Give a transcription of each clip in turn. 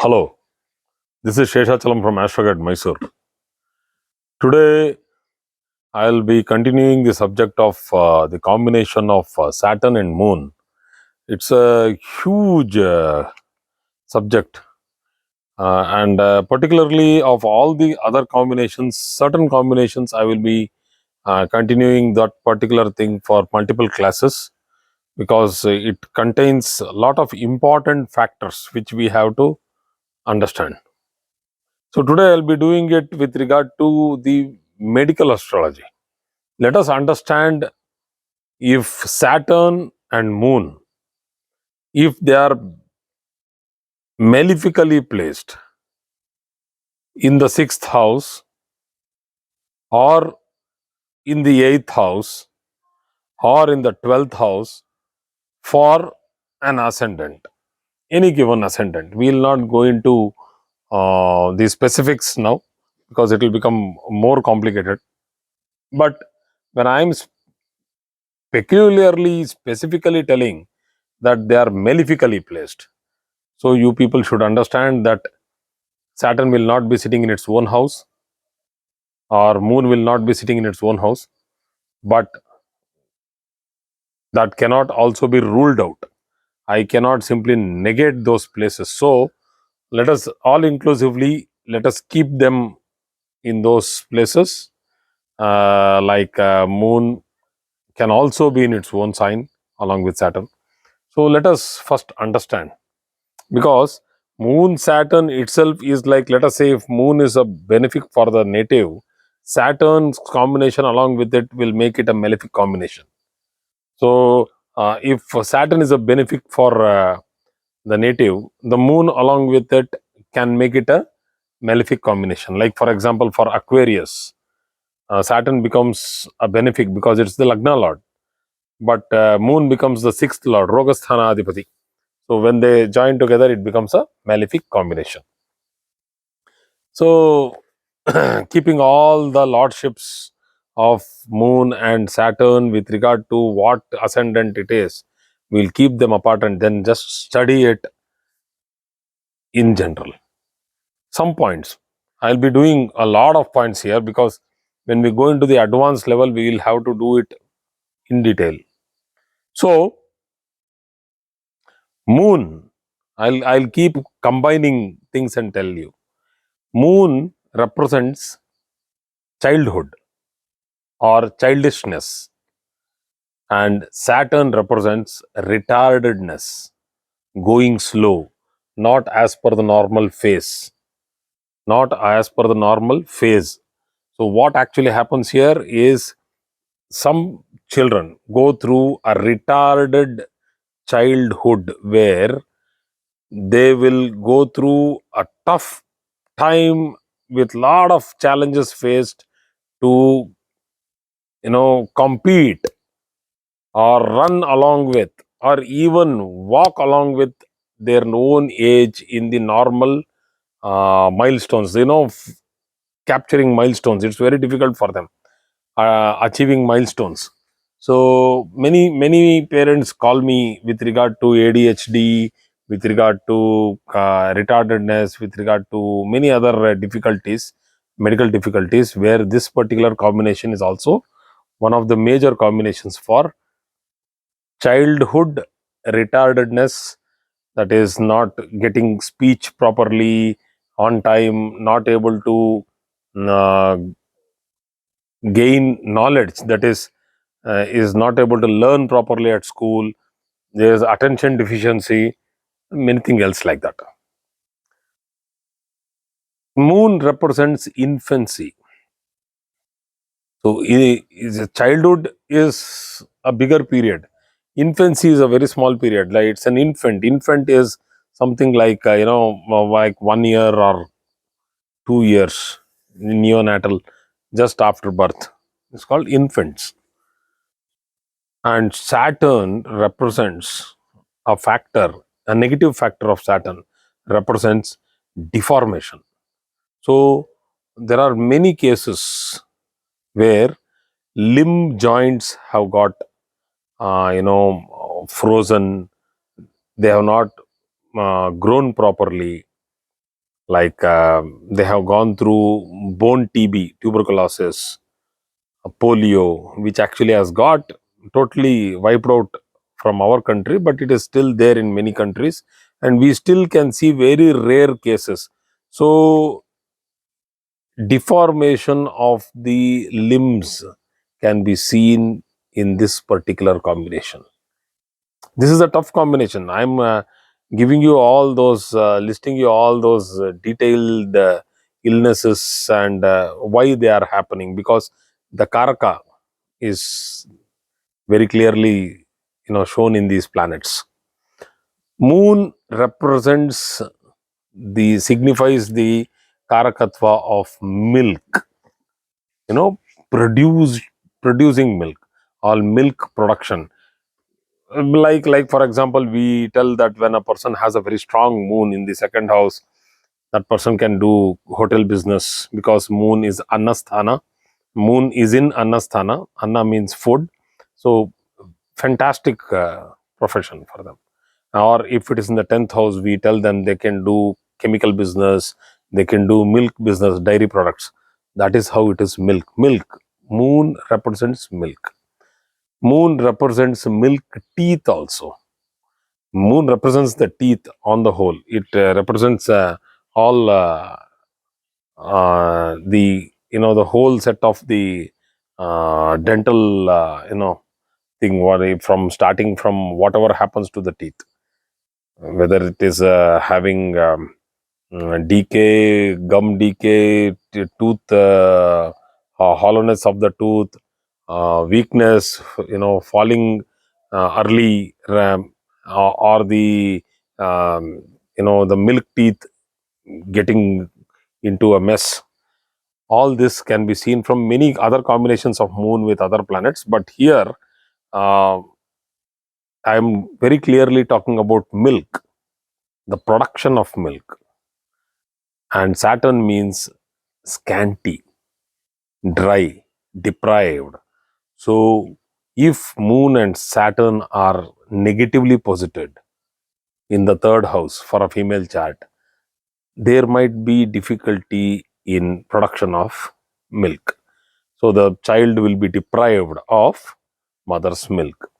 Hello, this is Sheshachalam from Astrology Mysore. Today, I'll be continuing the subject of the combination of Saturn and Moon. It's a huge subject, and particularly of all the other combinations, certain combinations, I will be continuing that particular thing for multiple classes because it contains a lot of important factors which we have to understand. So today I'll be doing it with regard to the medical astrology. Let us understand if Saturn and Moon, if they are malefically placed in the sixth house or in the eighth house or in the 12th house for an ascendant, any given ascendant. We will not go into the specifics now because it will become more complicated. But when I am peculiarly, specifically telling that they are malefically placed. So you people should understand that Saturn will not be sitting in its own house or Moon will not be sitting in its own house, but that cannot also be ruled out. I cannot simply negate those places. So let us all inclusively, let us keep them in those places. Moon can also be in its own sign along with Saturn. So let us first understand, because Moon Saturn itself is like, let us say, if Moon is a benefic for the native, Saturn's combination along with it will make it a malefic combination. So if Saturn is a benefic for the native, the Moon along with it can make it a malefic combination. Like for example, for Aquarius, Saturn becomes a benefic because it's the Lagna Lord, but Moon becomes the sixth Lord, Rogasthana Adhipati. So when they join together, it becomes a malefic combination. So keeping all the lordships of Moon and Saturn with regard to what ascendant it is, we'll keep them apart and then just study it in general. Some points. I'll be doing a lot of points here because when we go into the advanced level, we will have to do it in detail. So, Moon, I'll keep combining things and tell you. Moon represents childhood or childishness, and Saturn represents retardedness, going slow, not as per the normal phase, not as per the normal phase. So what actually happens here is some children go through a retarded childhood where they will go through a tough time with lot of challenges faced to compete or run along with or even walk along with their own age in the normal milestones, capturing milestones. It's very difficult for them achieving milestones. So many parents call me with regard to ADHD, with regard to retardedness, with regard to many other difficulties, medical difficulties, where this particular combination is also one of the major combinations for childhood retardedness, that is not getting speech properly on time, not able to uh, gain knowledge, that is not able to learn properly at school. There is attention deficiency, many things else like that. Moon represents infancy. So childhood is a bigger period. Infancy is a very small period. Like it's an infant. Infant is something like like 1 year or 2 years, neonatal, just after birth. It's called infants. And Saturn represents a factor, a negative factor of Saturn represents deformation. So there are many cases where limb joints have got frozen, they have not grown properly, Like they have gone through bone TB, tuberculosis, polio, which actually has got totally wiped out from our country, but it is still there in many countries, and we still can see very rare cases. So, deformation of the limbs can be seen in this particular combination. This is a tough combination. I'm giving you all those, listing you all those detailed illnesses and why they are happening, because the karaka is very clearly, shown in these planets. Moon represents the signifies the karakatva of milk, you know produce producing milk, or milk production. Like for example, we tell that when a person has a very strong moon in the second house, that person can do hotel business, because moon is annasthana. Moon is in annasthana. Anna means food. So fantastic profession for them. Or if it is in the 10th house, we tell them they can do chemical business, they can do milk business, dairy products. That is how it is. Milk. Moon represents milk. Moon represents milk teeth also. Moon represents the teeth on the whole. It represents all the the whole set of the dental thing, from starting from whatever happens to the teeth, whether it is having decay, gum decay, tooth hollowness of the tooth, weakness, falling early, or the the milk teeth getting into a mess. All this can be seen from many other combinations of moon with other planets, but here uh, I am very clearly talking about milk, the production of milk. And Saturn means scanty, dry, deprived. So, if Moon and Saturn are negatively posited in the third house for a female chart, there might be difficulty in production of milk. So, the child will be deprived of mother's milk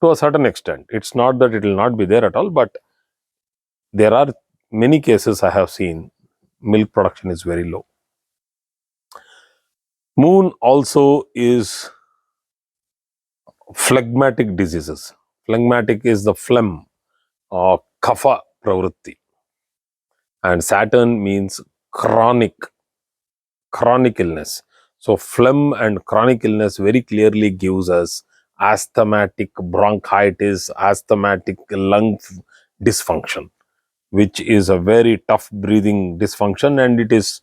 to a certain extent. It's not that it will not be there at all, but there are many cases I have seen milk production is very low. Moon also is phlegmatic diseases. Phlegmatic is the phlegm or kapha pravritti, and Saturn means chronic illness. So phlegm and chronic illness very clearly gives us asthmatic bronchitis, asthmatic lung dysfunction, which is a very tough breathing dysfunction, and it is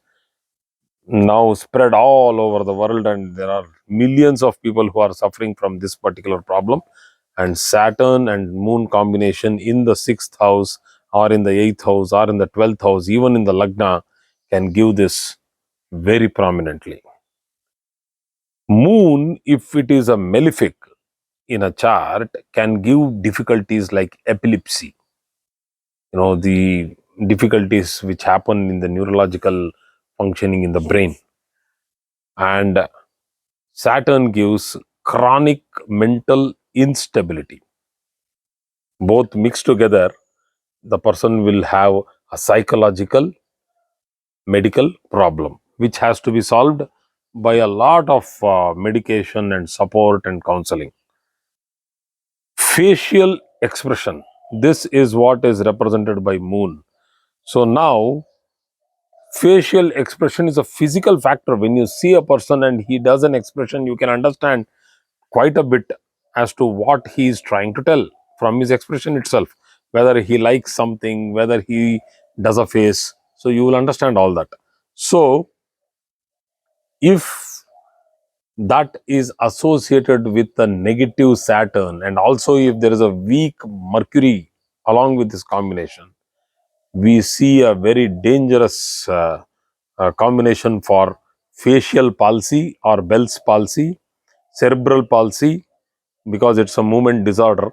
now spread all over the world, and there are millions of people who are suffering from this particular problem. And Saturn and Moon combination in the 6th house, or in the 8th house, or in the 12th house, even in the Lagna, can give this very prominently. Moon, if it is a malefic in a chart, can give difficulties like epilepsy, the difficulties which happen in the neurological functioning in the brain. And Saturn gives chronic mental instability. Both mixed together, the person will have a psychological, medical problem, which has to be solved by a lot of medication and support and counseling. Facial expression. This is what is represented by Moon. So now, facial expression is a physical factor. When you see a person and he does an expression, you can understand quite a bit as to what he is trying to tell from his expression itself, whether he likes something, whether he does a face. So you will understand all that. So if that is associated with a negative Saturn, and also if there is a weak Mercury along with this combination, we see a very dangerous combination for facial palsy or Bell's palsy, cerebral palsy, because it's a movement disorder,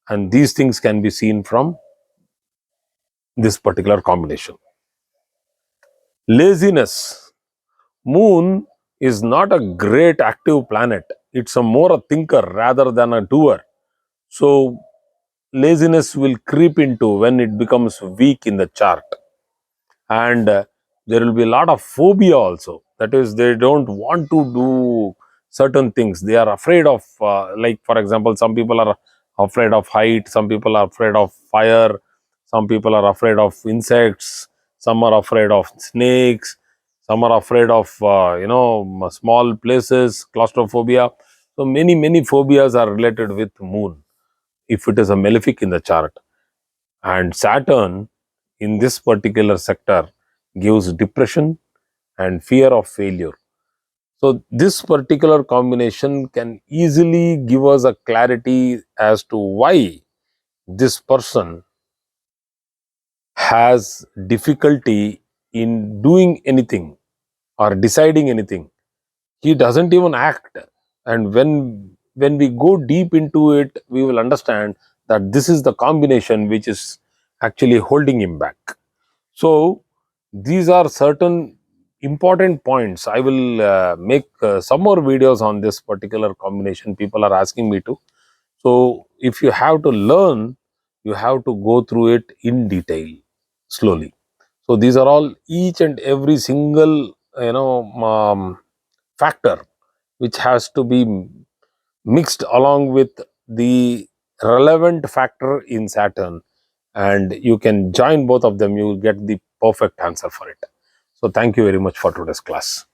and these things can be seen from this particular combination. Laziness. Moon is not a great active planet. It's a more a thinker rather than a doer. So laziness will creep into when it becomes weak in the chart. And there will be a lot of phobia also. That is, they don't want to do certain things. They are afraid of, like for example, some people are afraid of height, some people are afraid of fire, some people are afraid of insects, some are afraid of snakes, some are afraid of small places, claustrophobia. So many phobias are related with moon if it is a malefic in the chart. And Saturn in this particular sector gives depression and fear of failure. So this particular combination can easily give us a clarity as to why this person has difficulty in doing anything or deciding anything. He doesn't even act. And when we go deep into it, we will understand that this is the combination which is actually holding him back. So these are certain important points. I will make some more videos on this particular combination. People are asking me to. So if you have to learn, you have to go through it in detail, slowly. So these are all each and every single factor which has to be mixed along with the relevant factor in Saturn, and you can join both of them, you will get the perfect answer for it. So thank you very much for today's class.